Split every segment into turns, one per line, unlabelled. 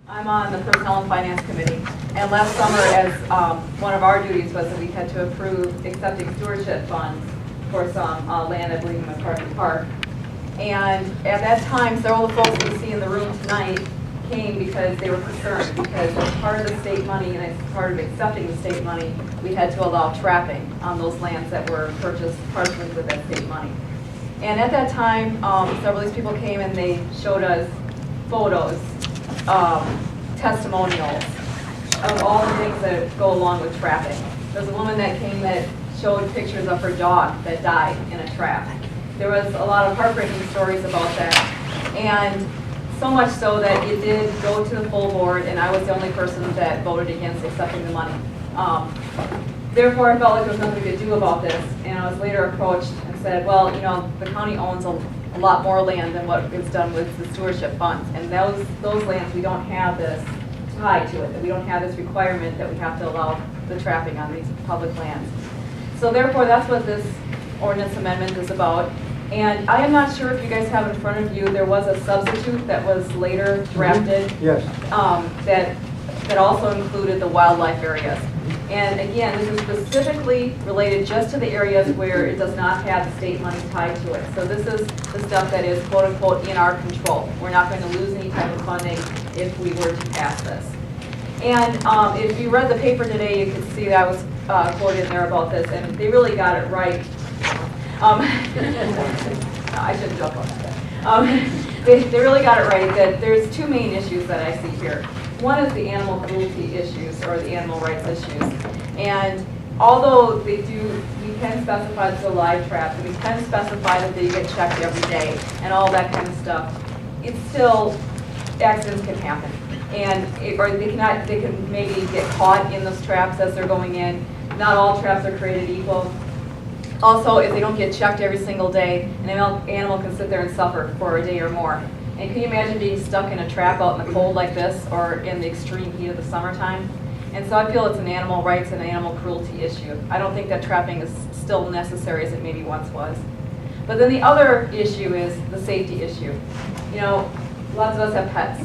I'm on the Personnel and Finance Committee, and last summer, as one of our duties was that we had to approve accepting stewardship funds for some land, I believe, in McCarthy Park. And at that time, several of the folks we see in the room tonight came because they were concerned, because as part of the state money and as part of accepting the state money, we had to allow trapping on those lands that were purchased partially with that state money. And at that time, several of these people came and they showed us photos, testimonials of all the things that go along with trapping. There's a woman that came that showed pictures of her dog that died in a trap. There was a lot of heartbreaking stories about that, and so much so that it did go to the full board, and I was the only person that voted against accepting the money. Therefore, I felt like there was nothing we could do about this, and I was later approached and said, well, you know, the county owns a lot more land than what is done with the stewardship funds, and those lands, we don't have this tie to it, that we don't have this requirement that we have to allow the trapping on these public lands. So therefore, that's what this ordinance amendment is about. And I am not sure if you guys have in front of you, there was a substitute that was later drafted.
Yes.
That also included the wildlife areas. And again, this is specifically related just to the areas where it does not have the state money tied to it. So this is the stuff that is quote unquote in our control. We're not going to lose any type of funding if we were to pass this. And if you read the paper today, you could see that I was quoted in there about this, and they really got it right. No, I shouldn't joke about that. They really got it right that there's two main issues that I see here. One is the animal cruelty issues or the animal rights issues. And although we can specify it's a live trap, and we can specify that they get checked every day and all that kind of stuff, it's still, accidents can happen. And they can maybe get caught in those traps as they're going in. Not all traps are created equal. Also, if they don't get checked every single day, an animal can sit there and suffer for a day or more. And can you imagine being stuck in a trap out in the cold like this or in the extreme heat of the summertime? And so I feel it's an animal rights and animal cruelty issue. I don't think that trapping is still necessary as it maybe once was. But then the other issue is the safety issue. You know, lots of us have pets.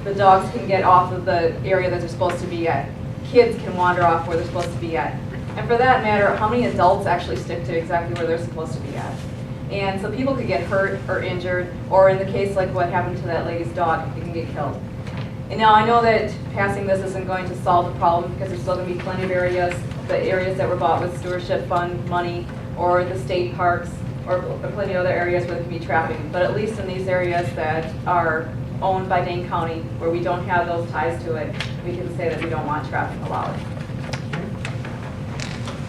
The dogs can get off of the area that they're supposed to be at. Kids can wander off where they're supposed to be at. And for that matter, how many adults actually stick to exactly where they're supposed to be at? And so people could get hurt or injured, or in the case like what happened to that lady's dog, they can get killed. And now I know that passing this isn't going to solve the problem because there's still going to be plenty of areas, the areas that were bought with stewardship fund money, or the state parks, or plenty of other areas where there can be trapping. But at least in these areas that are owned by Dane County, where we don't have those ties to it, we can say that we don't want trapping allowed.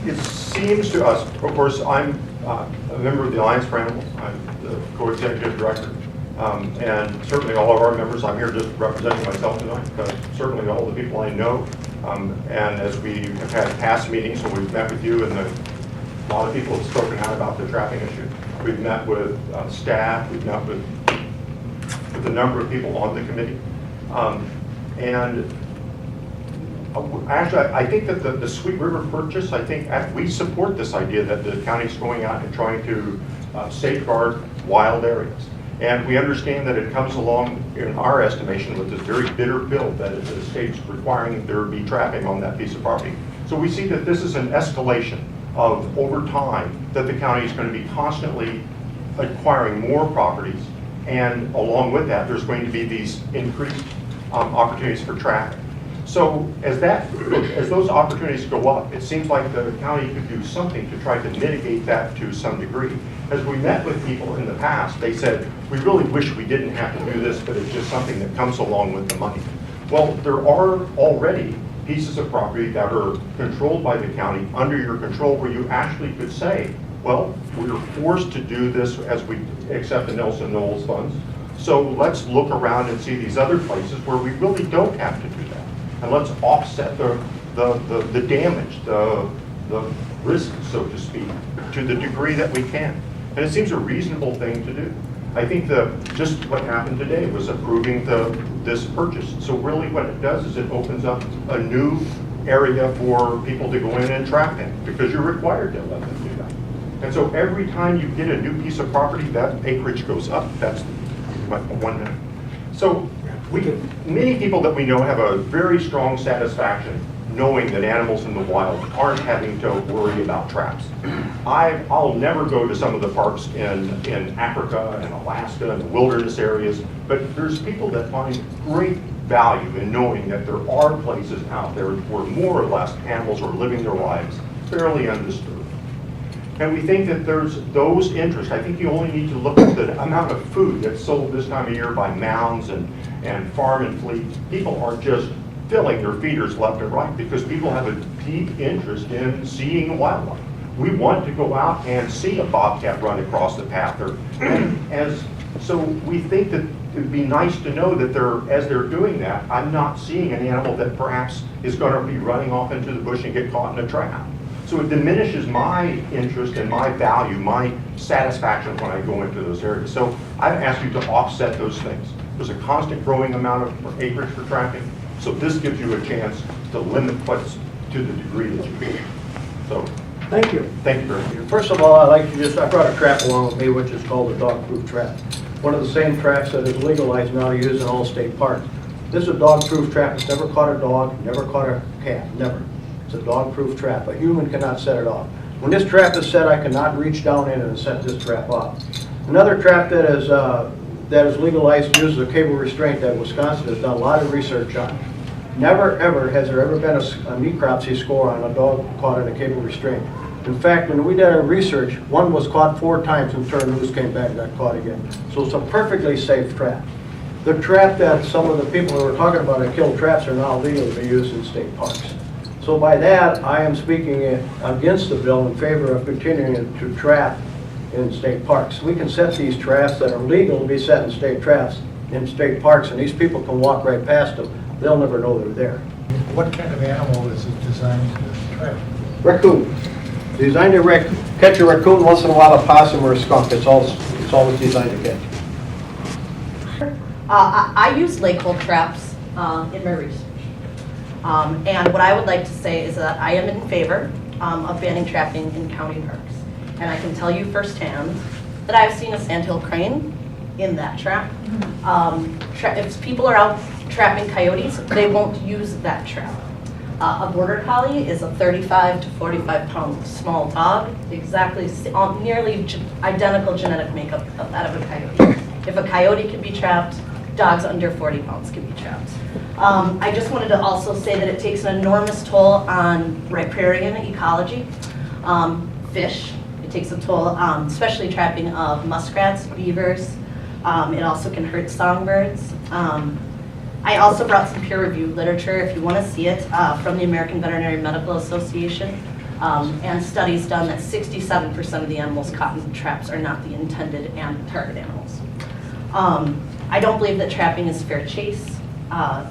It seems to us, of course, I'm a member of the Alliance for Animals. I'm the co-executive director. And certainly all of our members, I'm here just representing myself tonight, but certainly all the people I know. And as we have had past meetings, so we've met with you, and a lot of people have spoken out about the trapping issue. We've met with staff, we've met with a number of people on the committee. Actually, I think that the Sweet River purchase, I think we support this idea that the county's going out and trying to safeguard wild areas. And we understand that it comes along, in our estimation, with this very bitter bill that the state's requiring there be trapping on that piece of property. So we see that this is an escalation of, over time, that the county is going to be constantly acquiring more properties, and along with that, there's going to be these increased opportunities for trapping. So as those opportunities go up, it seems like the county could do something to try to mitigate that to some degree. As we met with people in the past, they said, we really wish we didn't have to do this, but it's just something that comes along with the money. Well, there are already pieces of property that are controlled by the county, under your control, where you actually could say, well, we're forced to do this as we accept the Nelson Knowles funds. So let's look around and see these other places where we really don't have to do that. And let's offset the damage, the risk, so to speak, to the degree that we can. And it seems a reasonable thing to do. I think just what happened today was approving this purchase. So really what it does is it opens up a new area for people to go in and trap in, because you're required to let them do that. And so every time you get a new piece of property, that acreage goes up. That's 1 minute. So Many people that we know have a very strong satisfaction knowing that animals in the wild aren't having to worry about traps. I'll never go to some of the parks in Africa and Alaska and the wilderness areas, but there's people that find great value in knowing that there are places out there where more or less animals are living their lives fairly undisturbed. And we think that there's those interests. I think you only need to look at the amount of food that's sold this time of year by mounds and farm and fleet. People are just filling their feeders left and right because people have a deep interest in seeing wildlife. We want to go out and see a bobcat run across the path. So we think that it'd be nice to know that as they're doing that, I'm not seeing an animal that perhaps is going to be running off into the bush and get caught in a trap. So it diminishes my interest and my value, my satisfaction when I go into those areas. So I ask you to offset those things. There's a constant growing amount of acreage for trapping, so this gives you a chance to limit what's to the degree that you can. So,
thank you.
Thank you very much.
First of all, I brought a trap along with me, which is called a dog-proof trap. One of the same traps that is legalized now to use in all state parks. This is a dog-proof trap. It's never caught a dog, never caught a cat, never. It's a dog-proof trap. A human cannot set it off. When this trap is set, I cannot reach down in and set this trap off. Another trap that is legalized uses a cable restraint that Wisconsin has done a lot of research on. Never ever has there ever been a necropsy score on a dog caught in a cable restraint. In fact, when we did our research, one was caught 4 times and turned loose, came back and got caught again. So it's a perfectly safe trap. The trap that some of the people who are talking about that kill traps are now legal to be used in state parks. So by that, I am speaking against the bill in favor of continuing to trap in state parks. We can set these traps that are legal to be set in state traps in state parks, and these people can walk right past them. They'll never know they're there.
What kind of animal is it designed to trap?
Raccoon. Designed to catch a raccoon, once in a while a possum or a skunk. It's always designed to catch.
I use lake hold traps in my research. And what I would like to say is that I am in favor of banning trapping in county parks. And I can tell you firsthand that I've seen a sandhill crane in that trap. If people are out trapping coyotes, they won't use that trap. A border collie is a 35 to 45 pound small dog, exactly nearly identical genetic makeup of that of a coyote. If a coyote can be trapped, dogs under 40 pounds can be trapped. I just wanted to also say that it takes an enormous toll on riparian ecology, fish. It takes a toll, especially trapping of muskrats, beavers. It also can hurt songbirds. I also brought some peer-reviewed literature, if you want to see it, from the American Veterinary Medical Association, and studies done that 67% of the animals caught in traps are not the intended and target animals. I don't believe that trapping is fair chase.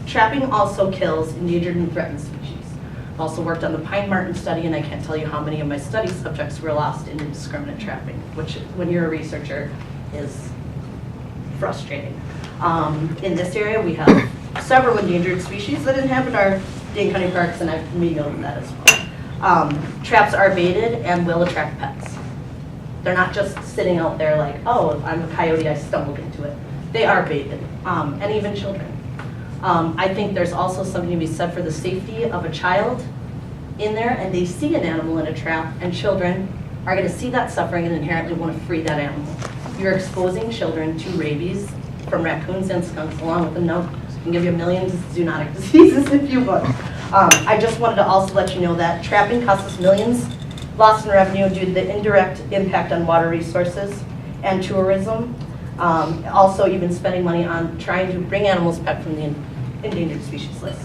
Trapping also kills endangered and threatened species. I've also worked on the pine marten study, and I can't tell you how many of my study subjects were lost in indiscriminate trapping, which, when you're a researcher, is frustrating. In this area, we have several endangered species that inhabit our Dane County parks, and we know that as well. Traps are baited and will attract pets. They're not just sitting out there like, oh, I'm a coyote, I stumbled into it. They are baited, and even children. I think there's also something to be said for the safety of a child in there, and they see an animal in a trap, and children are going to see that suffering and inherently want to free that animal. You're exposing children to rabies from raccoons and skunks, along with the note. I can give you a million zoonotic diseases if you want. I just wanted to also let you know that trapping costs us millions lost in revenue due to the indirect impact on water resources and tourism. Also even spending money on trying to bring animals back from the endangered species list.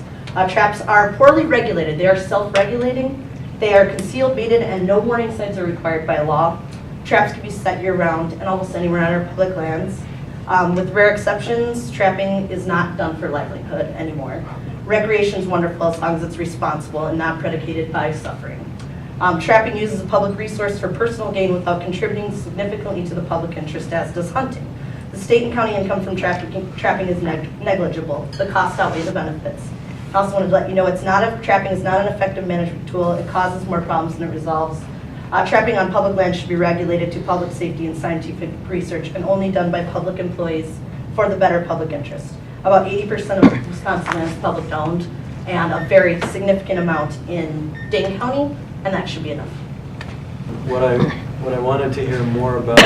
Traps are poorly regulated. They are self-regulating. They are concealed, baited, and no warning signs are required by law. Traps can be set year-round and almost anywhere on our public lands. With rare exceptions, trapping is not done for livelihood anymore. Recreation is wonderful as long as it's responsible and not predicated by suffering. Trapping uses a public resource for personal gain without contributing significantly to the public interest, as does hunting. The state and county income from trapping is negligible. The costs outweigh the benefits. I also wanted to let you know trapping is not an effective management tool. It causes more problems than it resolves. Trapping on public land should be regulated to public safety and scientific research and only done by public employees for the better public interest. About 80% of Wisconsin is public owned, and a very significant amount in Dane County, and that should be enough.
What I wanted to hear more about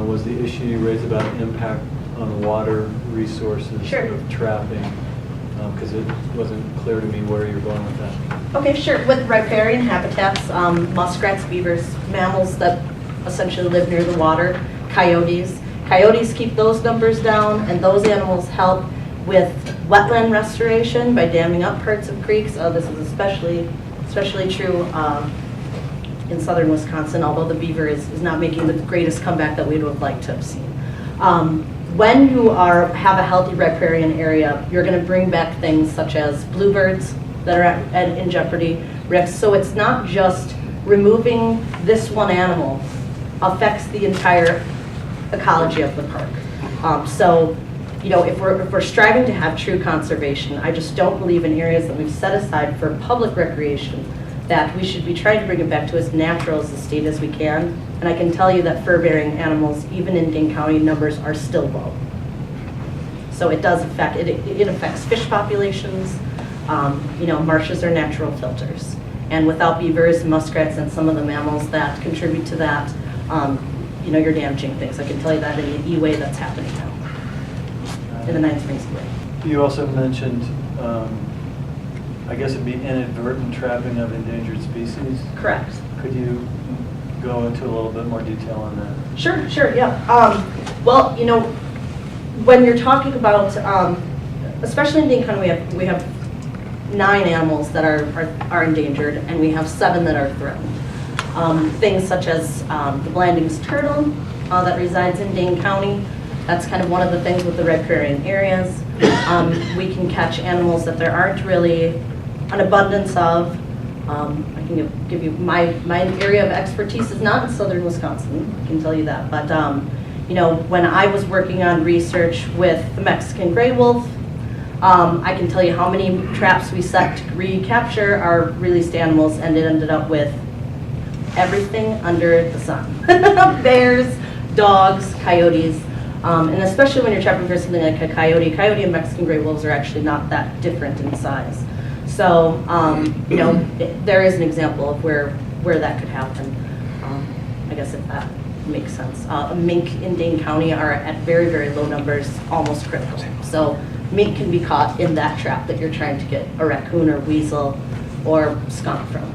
was the issue you raised about impact on water resources
Sure.
of trapping, because it wasn't clear to me where you're going with that.
Okay, sure. With riparian habitats, muskrats, beavers, mammals that essentially live near the water, coyotes. Coyotes keep those numbers down, and those animals help with wetland restoration by damming up parts of creeks. This is especially true in southern Wisconsin, although the beaver is not making the greatest comeback that we would have liked to have seen. When you have a healthy riparian area, you're going to bring back things such as bluebirds that are in jeopardy, ricks. So it's not just removing this one animal affects the entire ecology of the park. So, you know, if we're striving to have true conservation, I just don't believe in areas that we've set aside for public recreation that we should be trying to bring it back to as natural as the state as we can. And I can tell you that fur-bearing animals, even in Dane County, numbers are still low. So it does affect, it affects fish populations. You know, marshes are natural filters. And without beavers, muskrats, and some of the mammals that contribute to that, you know, you're damaging things. I can tell you that in the E-way that's happening now, in the Nine Springs E-way.
You also mentioned, I guess it'd be inadvertent trapping of endangered species.
Correct.
Could you go into a little bit more detail on that?
Sure, yeah. Well, you know, when you're talking about, especially in Dane County, we have 9 animals that are endangered, and we have 7 that are threatened. Things such as the Blandings turtle that resides in Dane County. That's kind of one of the things with the riparian areas. We can catch animals that there aren't really an abundance of. I can give you my area of expertise is not in southern Wisconsin, I can tell you that. But you know, when I was working on research with the Mexican gray wolf, I can tell you how many traps we set to recapture our released animals, and it ended up with everything under the sun. Bears, dogs, coyotes, and especially when you're trapping for something like a coyote. Coyote and Mexican gray wolves are actually not that different in size. So, you know, there is an example of where that could happen. I guess if that makes sense. Mink in Dane County are at very, very low numbers, almost critical. So mink can be caught in that trap that you're trying to get a raccoon or weasel or skunk from.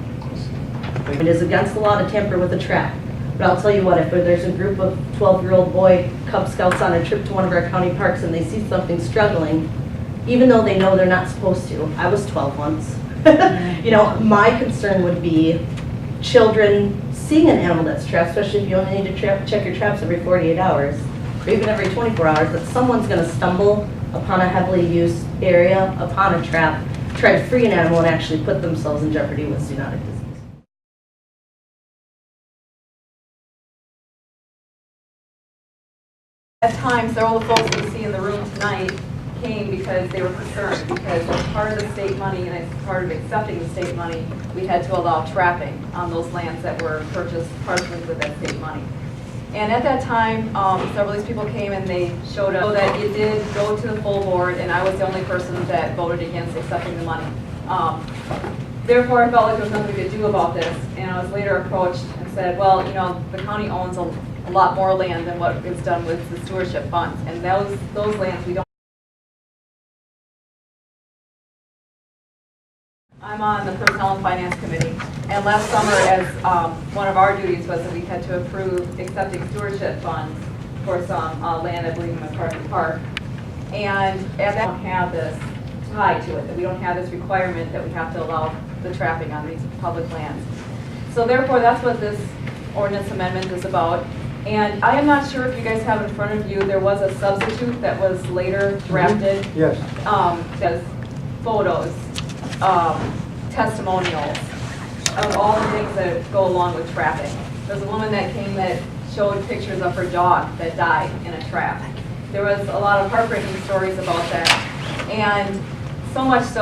It is against the law to tamper with a trap. But I'll tell you what, if there's a group of 12-year-old boy Cub Scouts on a trip to one of our county parks and they see something struggling, even though they know they're not supposed to. I was 12 once. You know, my concern would be children seeing an animal that's trapped, especially if you only need to check your traps every 48 hours, or even every 24 hours, that someone's going to stumble upon a heavily used area, upon a trap, try to free an animal and actually put themselves in jeopardy with zoonotic disease.
At times, several of the folks that you see in the room tonight came because they were concerned, because as part of the state money and as part of accepting the state money, we had to allow trapping on those lands that were purchased partially with that state money. And at that time, several of these people came and they showed up so that it did go to the full board, and I was the only person that voted against accepting the money. Therefore, I felt like there was nothing we could do about this, and I was later approached and said, well, you know, the county owns a lot more land than what is done with the stewardship funds, and those lands we don't. I'm on the Personnel and Finance Committee, and last summer, as one of our duties was that we had to approve accepting stewardship funds for some land, I believe, in McCarthy Park. And at that, we don't have this tied to it, that we don't have this requirement that we have to allow the trapping on these public lands. So therefore, that's what this ordinance amendment is about. And I am not sure if you guys have in front of you, there was a substitute that was later drafted.
Yes.
Says photos, testimonials of all the things that go along with trapping. There's a woman that came that showed pictures of her dog that died in a trap. There was a lot of heartbreaking stories about that. And so much so